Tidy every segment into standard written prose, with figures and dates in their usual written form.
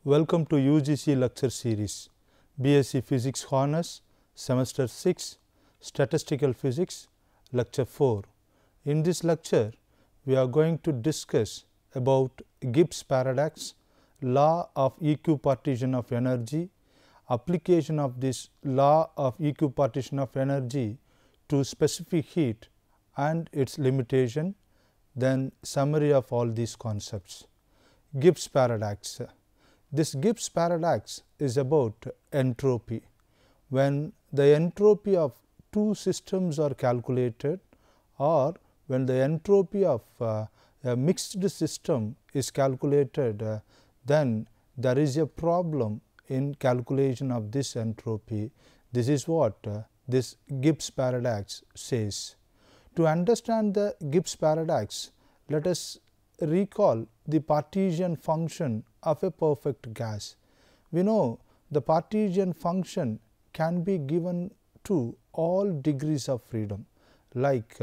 Welcome to UGC lecture series, BSc Physics Honors, Semester 6, Statistical Physics, Lecture 4. In this lecture, we are going to discuss about Gibbs Paradox, law of equipartition of energy, application of this law of equipartition of energy to specific heat and its limitation, then summary of all these concepts. Gibbs Paradox. This Gibbs Paradox is about entropy. When the entropy of two systems are calculated, or when the entropy of a mixed system is calculated, then there is a problem in calculation of this entropy. This is what this Gibbs Paradox says. To understand the Gibbs Paradox, let us recall the partition function of a perfect gas. We know the partition function can be given to all degrees of freedom, like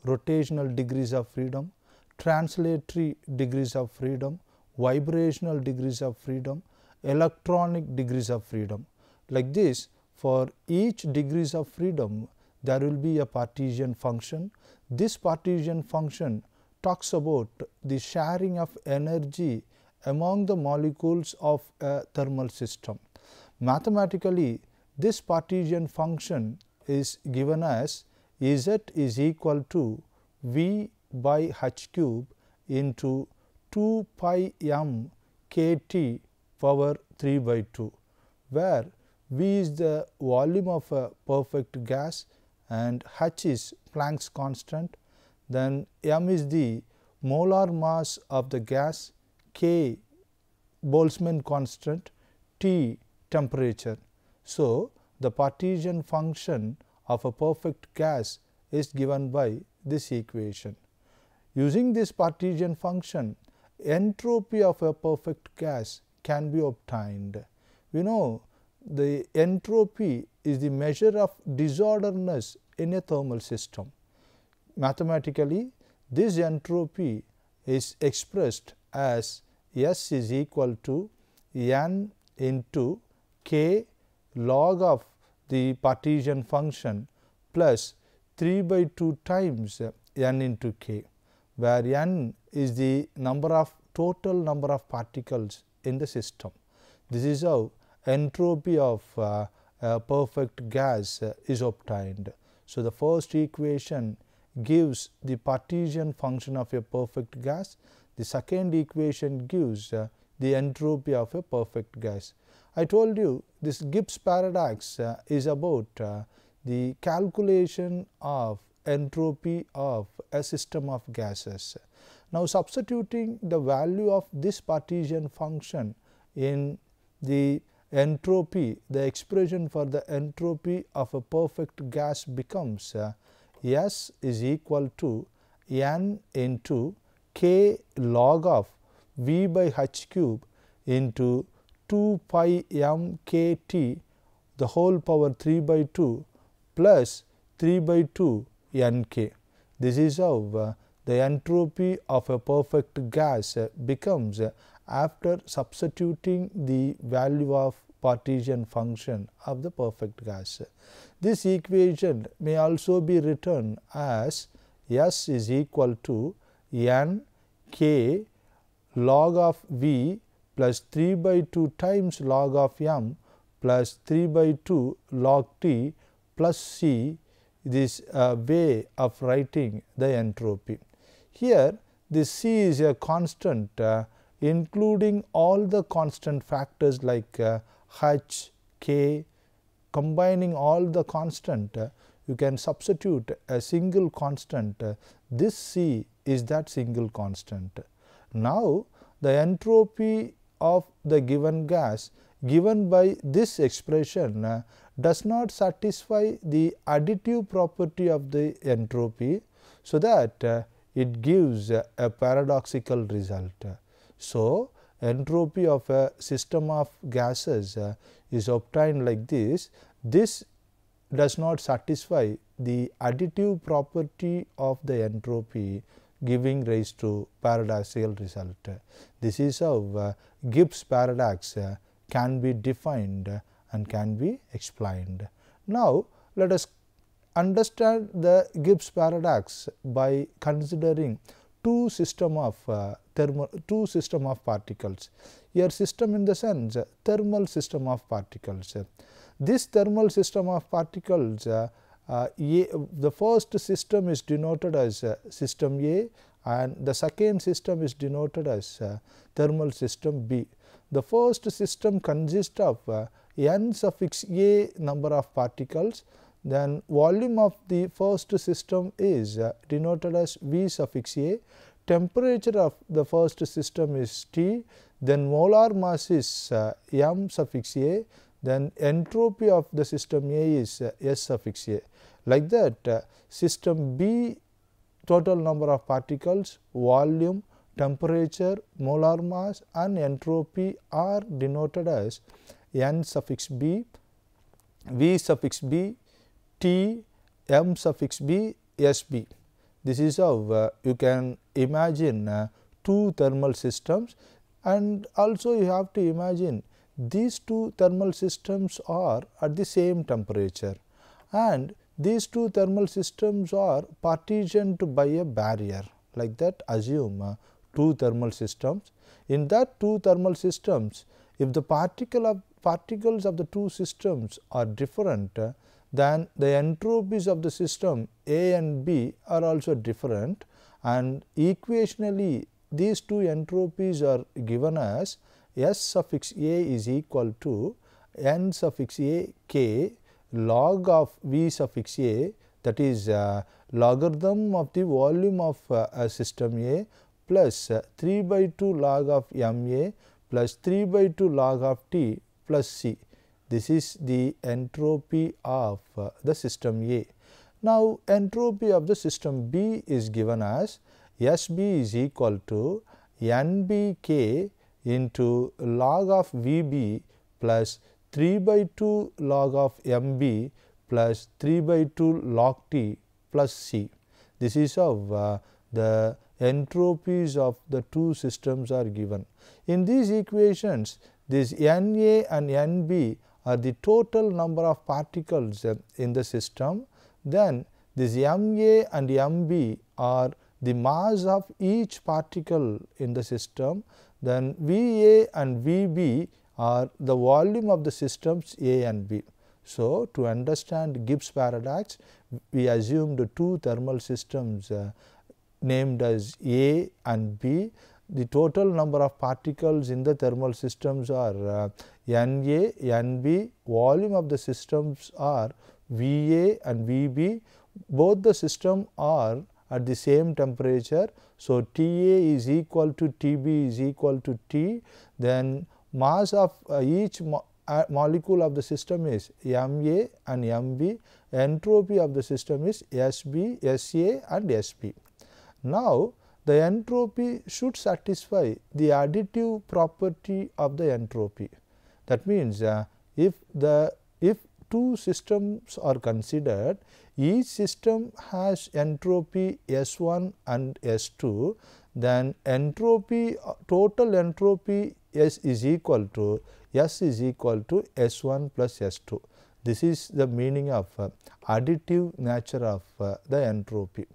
rotational degrees of freedom, translatory degrees of freedom, vibrational degrees of freedom, electronic degrees of freedom. Like this, for each degrees of freedom, there will be a partition function. This partition function talks about the sharing of energy among the molecules of a thermal system. Mathematically, this partition function is given as Z is equal to V by h cube into 2 pi m kT power 3 by 2, where V is the volume of a perfect gas and h is Planck's constant. Then m is the molar mass of the gas, k Boltzmann constant, T temperature. So, the partition function of a perfect gas is given by this equation. Using this partition function, entropy of a perfect gas can be obtained. We know the entropy is the measure of disorderness in a thermal system. Mathematically, this entropy is expressed as S is equal to N into K log of the partition function plus 3 by 2 times N into K, where N is the total number of particles in the system. This is how entropy of a perfect gas is obtained. So, the first equation gives the partition function of a perfect gas. The second equation gives the entropy of a perfect gas. I told you this Gibbs paradox is about the calculation of entropy of a system of gases. Now, substituting the value of this partition function in the entropy, the expression for the entropy of a perfect gas becomes S is equal to N into K log of V by h cube into 2 pi m k T the whole power 3 by 2 plus 3 by 2 N k. This is how the entropy of a perfect gas becomes after substituting the value of partition function of the perfect gas. This equation may also be written as S is equal to N K log of V plus 3 by 2 times log of m plus 3 by 2 log T plus C. This way of writing the entropy. Here this C is a constant including all the constant factors like h, k. Combining all the constant, you can substitute a single constant. This C is that single constant. Now, the entropy of the given gas given by this expression does not satisfy the additive property of the entropy, so that it gives a paradoxical result. So, entropy of a system of gases is obtained like this. This does not satisfy the additive property of the entropy. giving rise to paradoxical result. This is how Gibbs paradox can be defined and can be explained. Now, let us understand the Gibbs paradox by considering two system of particles. Here system in the sense thermal system of particles. This thermal system of particles, the first system is denoted as system A and the second system is denoted as thermal system B. The first system consists of n suffix A number of particles. Then volume of the first system is denoted as V suffix A, temperature of the first system is T, then molar mass is M suffix A, then entropy of the system A is S suffix A. Like that, system B total number of particles, volume, temperature, molar mass and entropy are denoted as N suffix B, V suffix B, T, M suffix B, S B. This is how you can imagine two thermal systems, and also you have to imagine these two thermal systems are at the same temperature, and these two thermal systems are partitioned by a barrier. Like that, assume two thermal systems. In that two thermal systems, if the particles of the two systems are different, then the entropies of the system A and B are also different, and equationally these two entropies are given as S suffix A is equal to N suffix A K log of V suffix A, that is logarithm of the volume of system A plus 3 by 2 log of M A plus 3 by 2 log of T plus C. This is the entropy of the system A. Now, entropy of the system B is given as SB is equal to NBK into log of VB plus 3 by 2 log of MB plus 3 by 2 log T plus C. This is how the entropies of the two systems are given. In these equations, this NA and NB are the total number of particles in the system. Then this MA and MB are the mass of each particle in the system. Then VA and VB are the volume of the systems A and B. So, to understand Gibbs paradox, we assumed two thermal systems named as A and B. The total number of particles in the thermal systems are NA, NB, volume of the systems are VA and VB. Both the system are at the same temperature. So, TA is equal to TB is equal to T. Then mass of each molecule of the system is MA and MB. Entropy of the system is SB, SA and SP. Now, the entropy should satisfy the additive property of the entropy. That means, if two systems are considered, each system has entropy S1 and S2, then entropy total entropy S is equal to S1 plus S2. This is the meaning of additive nature of the entropy.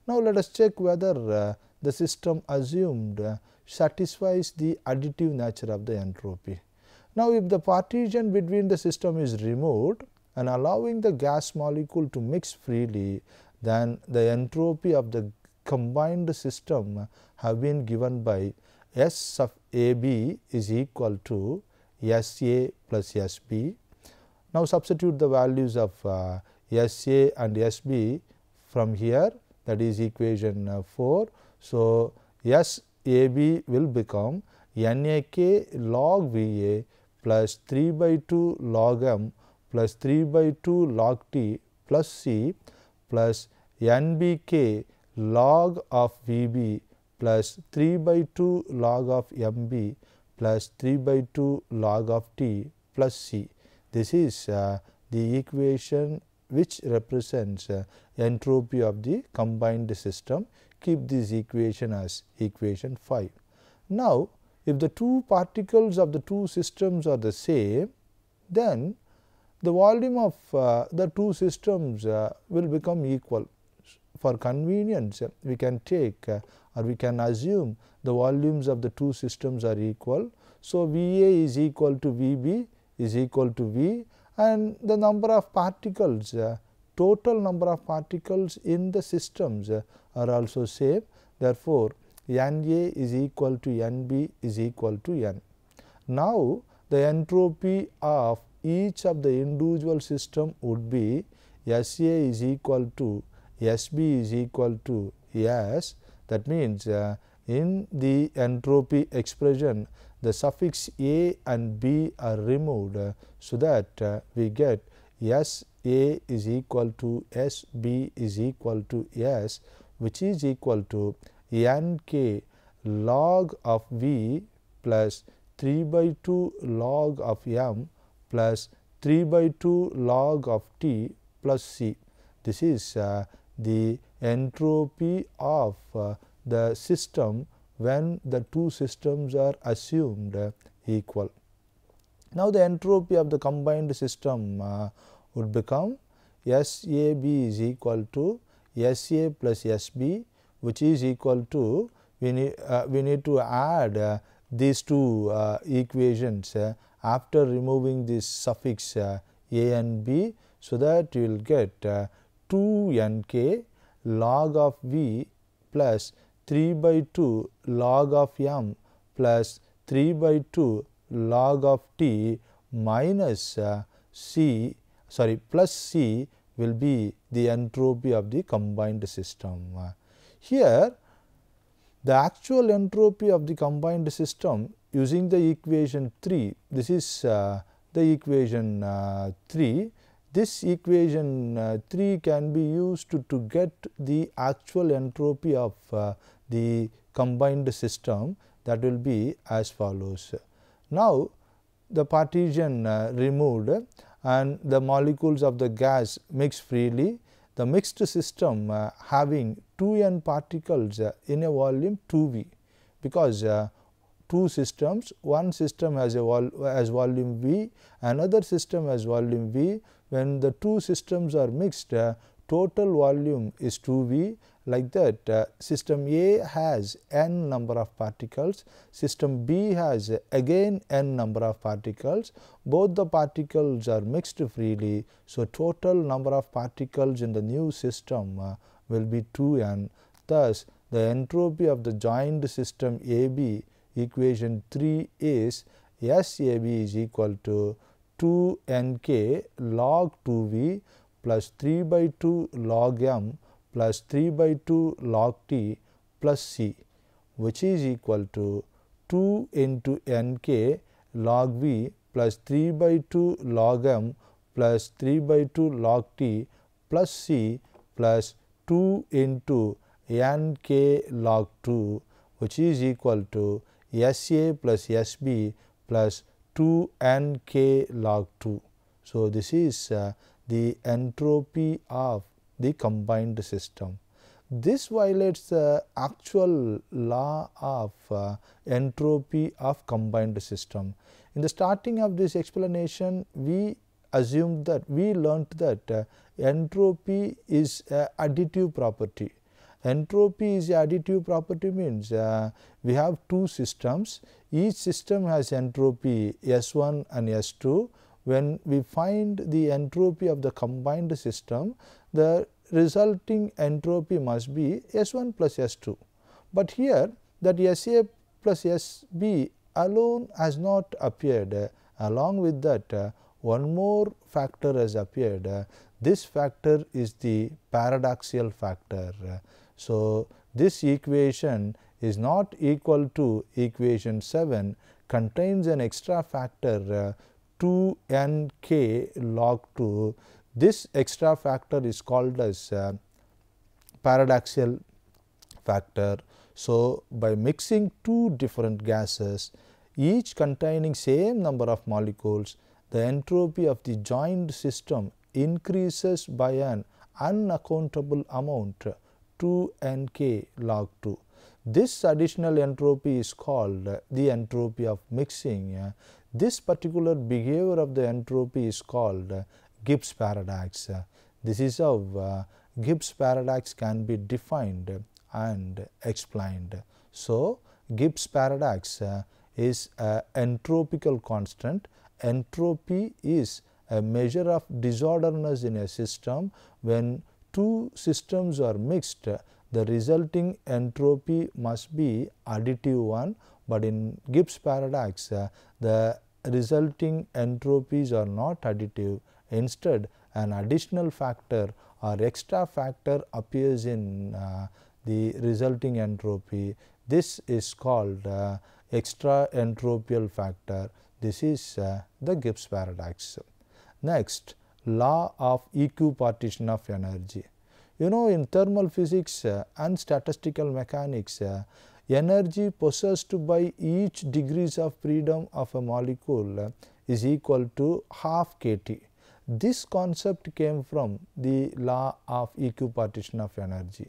Now, let us check whether the system assumed satisfies the additive nature of the entropy. Now, if the partition between the system is removed and allowing the gas molecule to mix freely, then the entropy of the combined system have been given by S of AB is equal to SA plus SB. Now, substitute the values of SA and SB from here, that is equation 4. So, SAB will become NAK log VA plus 3 by 2 log M plus 3 by 2 log T plus C plus NBK log of VB plus 3 by 2 log of MB plus 3 by 2 log of T plus C. This is the equation which represents entropy of the combined system. keep this equation as equation 5. Now, if the two particles of the two systems are the same, then the volume of the two systems will become equal. For convenience, we can take or we can assume the volumes of the two systems are equal. So, V A is equal to V B is equal to V, and the number of particles, total number of particles in the systems are also same. Therefore, N A is equal to N B is equal to N. Now, the entropy of each of the individual system would be S A is equal to S B is equal to S. That means, in the entropy expression, the suffix A and B are removed, so that we get S A is equal to S B is equal to S, which is equal to N k log of V plus 3 by 2 log of M plus 3 by 2 log of T plus C. This is the entropy of the system when the two systems are assumed equal. Now, the entropy of the combined system would become S A B is equal to S A plus S B, which is equal to, we need to add these two equations after removing this suffix A and B, so that you will get 2 N k log of V plus 3 by 2 log of M plus 3 by 2 log of T minus plus C will be the entropy of the combined system. Here, the actual entropy of the combined system using the equation 3, this is the equation 3. This equation 3 can be used to get the actual entropy of the combined system. That will be as follows. Now, the partition removed and the molecules of the gas mix freely. The mixed system having 2n particles in a volume 2V, because two systems, one system has volume V, another system has volume V. When the two systems are mixed, total volume is 2V. Like that, system A has n number of particles, system B has again n number of particles. Both the particles are mixed freely. So, total number of particles in the new system will be 2n. Thus, the entropy of the joined system AB, equation 3 is S A B is equal to 2 N k log 2V plus 3 by 2 log M plus 3 by 2 log T plus C, which is equal to 2 into N k log V plus 3 by 2 log M plus 3 by 2 log T plus C plus 2 into N k log 2, which is equal to S A plus S B plus 2 N k log 2. So, this is the entropy of the combined system. This violates the actual law of entropy of combined system. In the starting of this explanation, we assumed that we learnt that entropy is an additive property. Entropy is an additive property means we have two systems. Each system has entropy S1 and S2. When we find the entropy of the combined system, the resulting entropy must be S1 plus S2. But here that SA plus SB alone has not appeared. Along with that, one more factor has appeared. This factor is the paradoxical factor. So, this equation is not equal to equation 7, contains an extra factor 2 N k log 2. This extra factor is called as paradoxical factor. So, by mixing two different gases, each containing same number of molecules, the entropy of the joined system increases by an unaccountable amount 2 Nk log 2. This additional entropy is called the entropy of mixing. This particular behavior of the entropy is called Gibbs paradox. This is how Gibbs paradox can be defined and explained. So, Gibbs paradox is an entropical constant. Entropy is a measure of disorderness in a system. When two systems are mixed, the resulting entropy must be additive one, but in Gibbs paradox the resulting entropies are not additive. Instead, an additional factor or extra factor appears in the resulting entropy. This is called extra entropial factor. This is the Gibbs paradox. Next, law of equipartition of energy. In thermal physics and statistical mechanics, energy possessed by each degrees of freedom of a molecule is equal to half kT. This concept came from the law of equipartition of energy.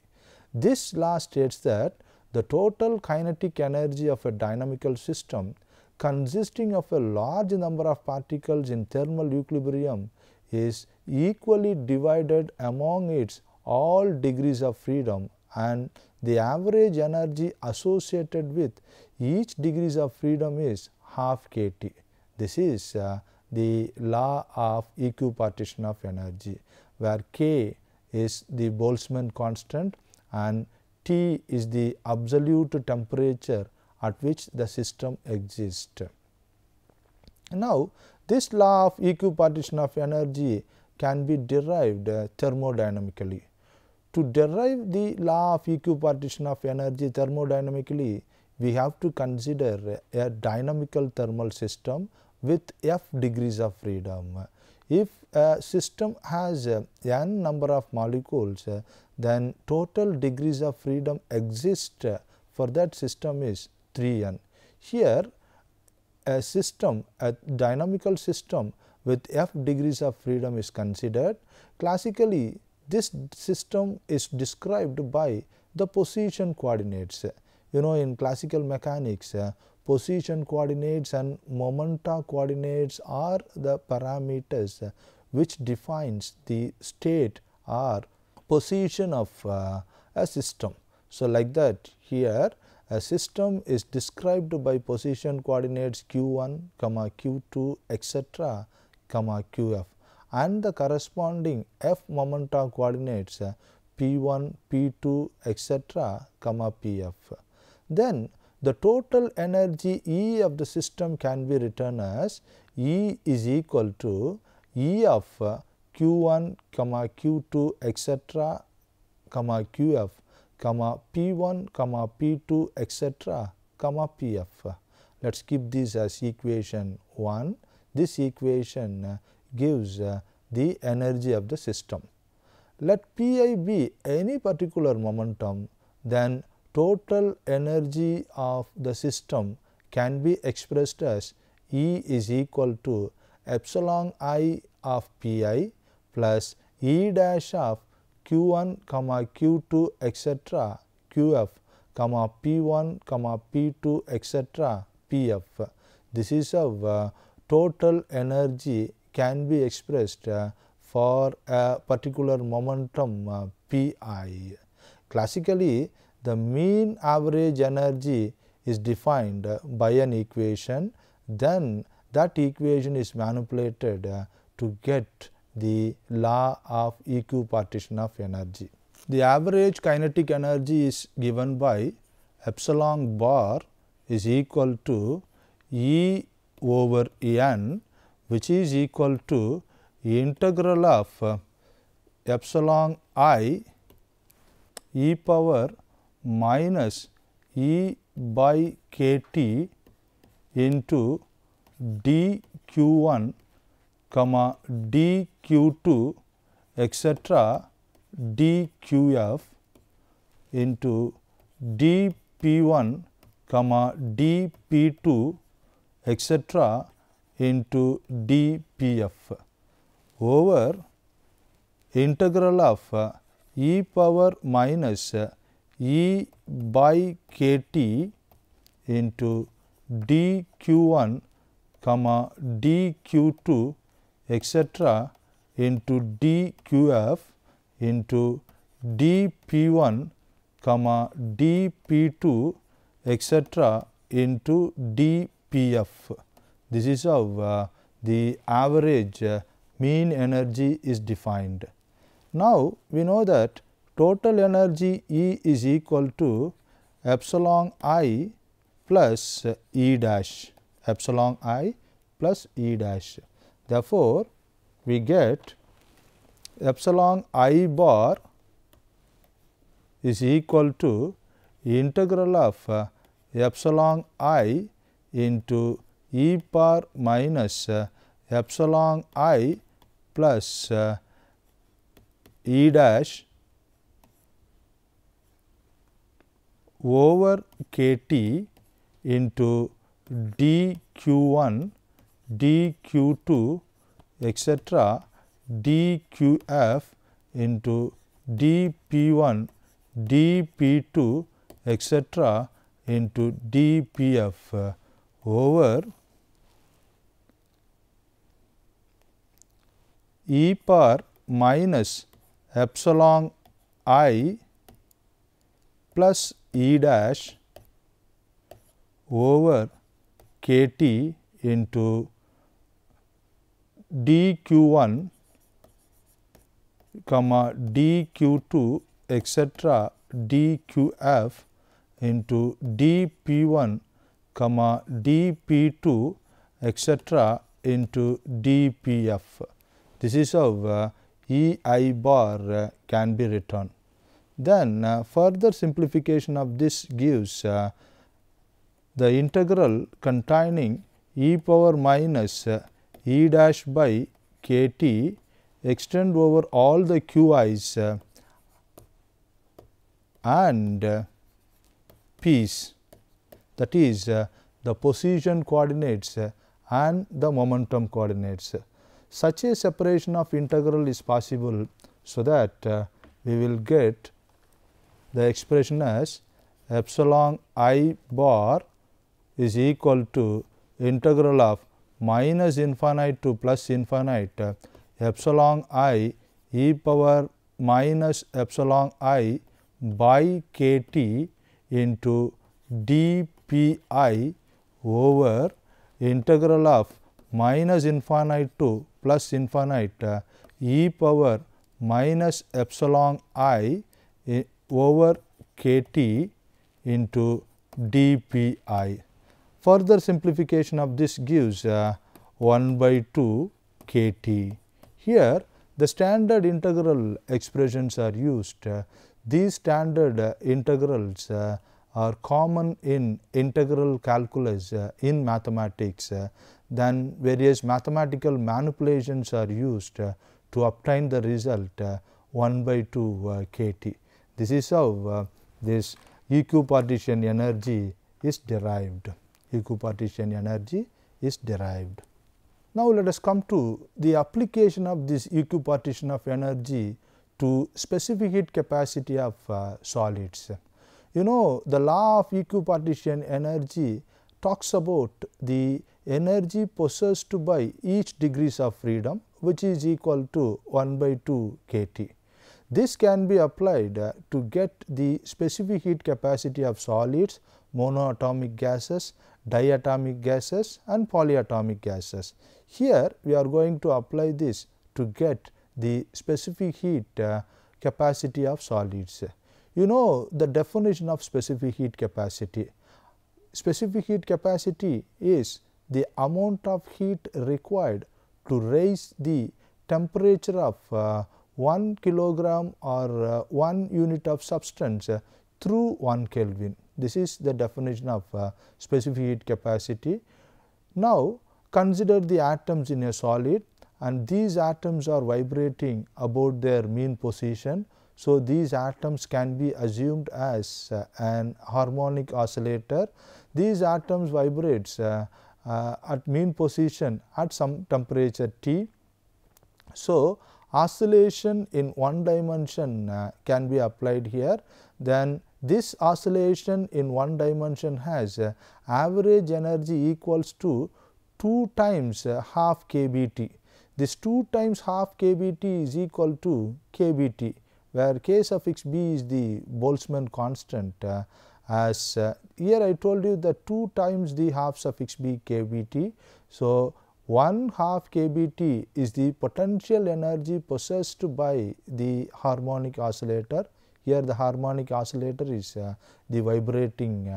This law states that the total kinetic energy of a dynamical system consisting of a large number of particles in thermal equilibrium is equally divided among its all degrees of freedom, and the average energy associated with each degrees of freedom is half kT. This is the law of equipartition of energy, where K is the Boltzmann constant and T is the absolute temperature at which the system exists. Now, this law of equipartition of energy can be derived thermodynamically. To derive the law of equipartition of energy thermodynamically, we have to consider a dynamical thermal system with f degrees of freedom. If a system has n number of molecules, then total degrees of freedom exist for that system is 3n. Here a dynamical system with f degrees of freedom is considered. Classically, this system is described by the position coordinates. In classical mechanics, position coordinates and momenta coordinates are the parameters which defines the state or position of a system. So, like that, here a system is described by position coordinates q1, q2, etc., qf, and the corresponding f momenta coordinates p1, p2, etc., pf. Then the total energy E of the system can be written as E is equal to E of q1, q2, etc., qf, p1, p2, etc., pf. Let us keep this as equation 1. This equation gives the energy of the system. Let Pi be any particular momentum, then total energy of the system can be expressed as E is equal to epsilon I of Pi plus E dash of q1, q2, etc., qf, p1, p2, etc., pf. This is how total energy can be expressed for a particular momentum Pi. Classically, the mean average energy is defined by an equation, then that equation is manipulated to get the law of equipartition of energy. The average kinetic energy is given by epsilon bar is equal to E over n, which is equal to integral of epsilon I e power minus E by kT into dq1, dq2, etc., dqf into dp1, dp2, etc., into dpf over integral of e power minus e by kt into dq1 comma dq2 etc. into dqf into dp1 comma dp2 etc. into dpf. This is how the average mean energy is defined. Now, we know that total energy E is equal to epsilon I plus E dash, epsilon I plus E dash. Therefore, we get epsilon I bar is equal to integral of epsilon I into e power minus epsilon I plus E dash over kt into dq1 dq2 etc. dqf into dp1 dp2 etc. into dpf over e power minus epsilon I plus E dash over kt into dq1 comma dq2 etc. dqf into dp1 comma dp2 etc. into dpf. This is how EI bar can be written. Then further simplification of this gives the integral containing e power minus E dash by kt extend over all the qi's and p's, that is the position coordinates and the momentum coordinates. Such a separation of integral is possible, so that we will get the expression as epsilon I bar is equal to integral of minus infinite to plus infinite epsilon I e power minus epsilon I by kt into dpi over integral of minus infinite to plus infinite e power minus epsilon I over kt into dpi. Further simplification of this gives 1 by 2 kt. Here the standard integral expressions are used. These standard integrals are common in integral calculus in mathematics. Then various mathematical manipulations are used to obtain the result 1 by 2 kt. This is how this equipartition energy is derived. Equipartition energy is derived. Now, let us come to the application of this equipartition of energy to specific heat capacity of solids. You know, the law of equipartition energy talks about the energy possessed by each degrees of freedom, which is equal to 1 by 2 kt. This can be applied to get the specific heat capacity of solids, monoatomic gases, diatomic gases and polyatomic gases. Here we are going to apply this to get the specific heat capacity of solids. You know the definition of specific heat capacity. Specific heat capacity is the amount of heat required to raise the temperature of 1 kilogram or 1 unit of substance through 1 Kelvin. This is the definition of specific heat capacity. Now, consider the atoms in a solid, and these atoms are vibrating about their mean position. So, these atoms can be assumed as an harmonic oscillator. These atoms vibrates at mean position at some temperature T. So, oscillation in one dimension can be applied here, then this oscillation in one dimension has average energy equals to 2 times half kBt. This 2 times half kBt is equal to kBt, where k suffix b is the Boltzmann constant, as here I told you that 2 times the half suffix b kBt. So, 1 half kBt is the potential energy possessed by the harmonic oscillator. Here the harmonic oscillator is the vibrating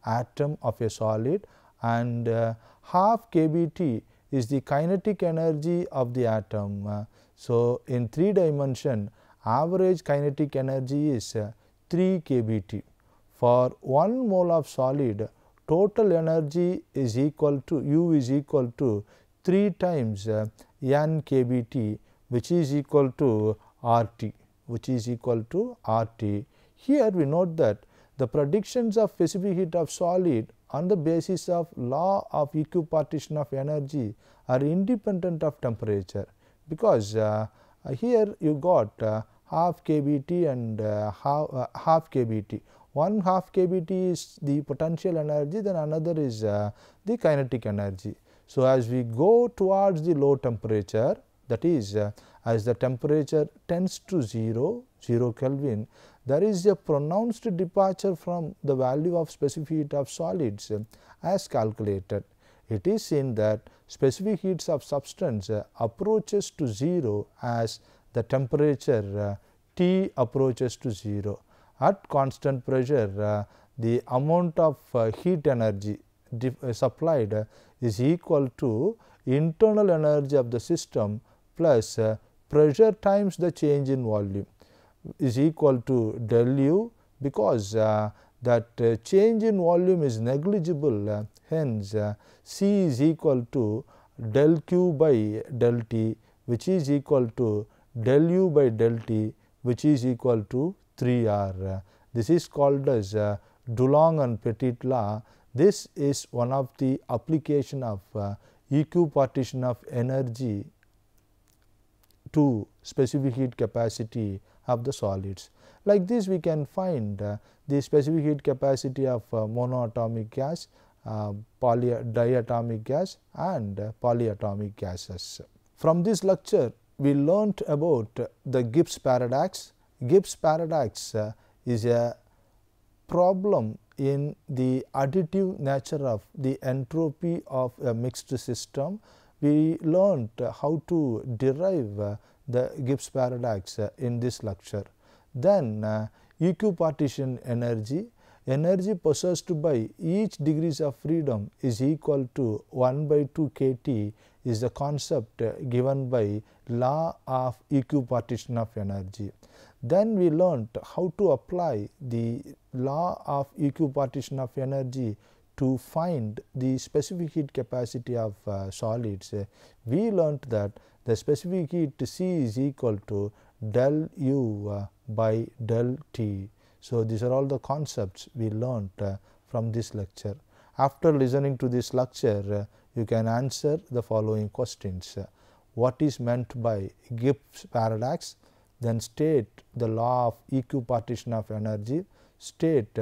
atom of a solid, and half kBt is the kinetic energy of the atom. So, in 3 dimension average kinetic energy is 3 kBt. For 1 mole of solid, total energy is equal to U is equal to 3 times n kBt, which is equal to RT, Here we note that the predictions of specific heat of solid on the basis of law of equipartition of energy are independent of temperature, because here you got half kBt and half kBt. One half kBt is the potential energy, then another is the kinetic energy. So, as we go towards the low temperature, that is as the temperature tends to 0 Kelvin, there is a pronounced departure from the value of specific heat of solids as calculated. It is seen that specific heats of substance approaches to 0 as the temperature T approaches to 0. At constant pressure, the amount of heat energy supplied is equal to internal energy of the system plus pressure times the change in volume is equal to del U, because that change in volume is negligible. Hence, C is equal to del Q by del T, which is equal to del U by del T, which is equal to 3R. This is called as Dulong and Petit law. This is one of the application of equipartition of energy to specific heat capacity of the solids. Like this, we can find the specific heat capacity of monoatomic gas, diatomic gas and polyatomic gases. From this lecture, we learnt about the Gibbs paradox. Gibbs paradox is a problem in the additive nature of the entropy of a mixed system. We learnt how to derive the Gibbs paradox in this lecture. Then equipartition energy. Energy possessed by each degrees of freedom is equal to 1 by 2 kT is the concept given by law of equipartition of energy. Then we learnt how to apply the law of equipartition of energy to find the specific heat capacity of solids. We learnt that the specific heat C is equal to del U by del T. So, these are all the concepts we learnt from this lecture. After listening to this lecture, you can answer the following questions. What is meant by Gibbs paradox? Then state the law of equipartition of energy. State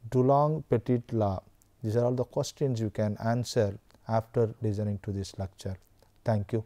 Dulong-Petit law. These are all the questions you can answer after listening to this lecture. Thank you.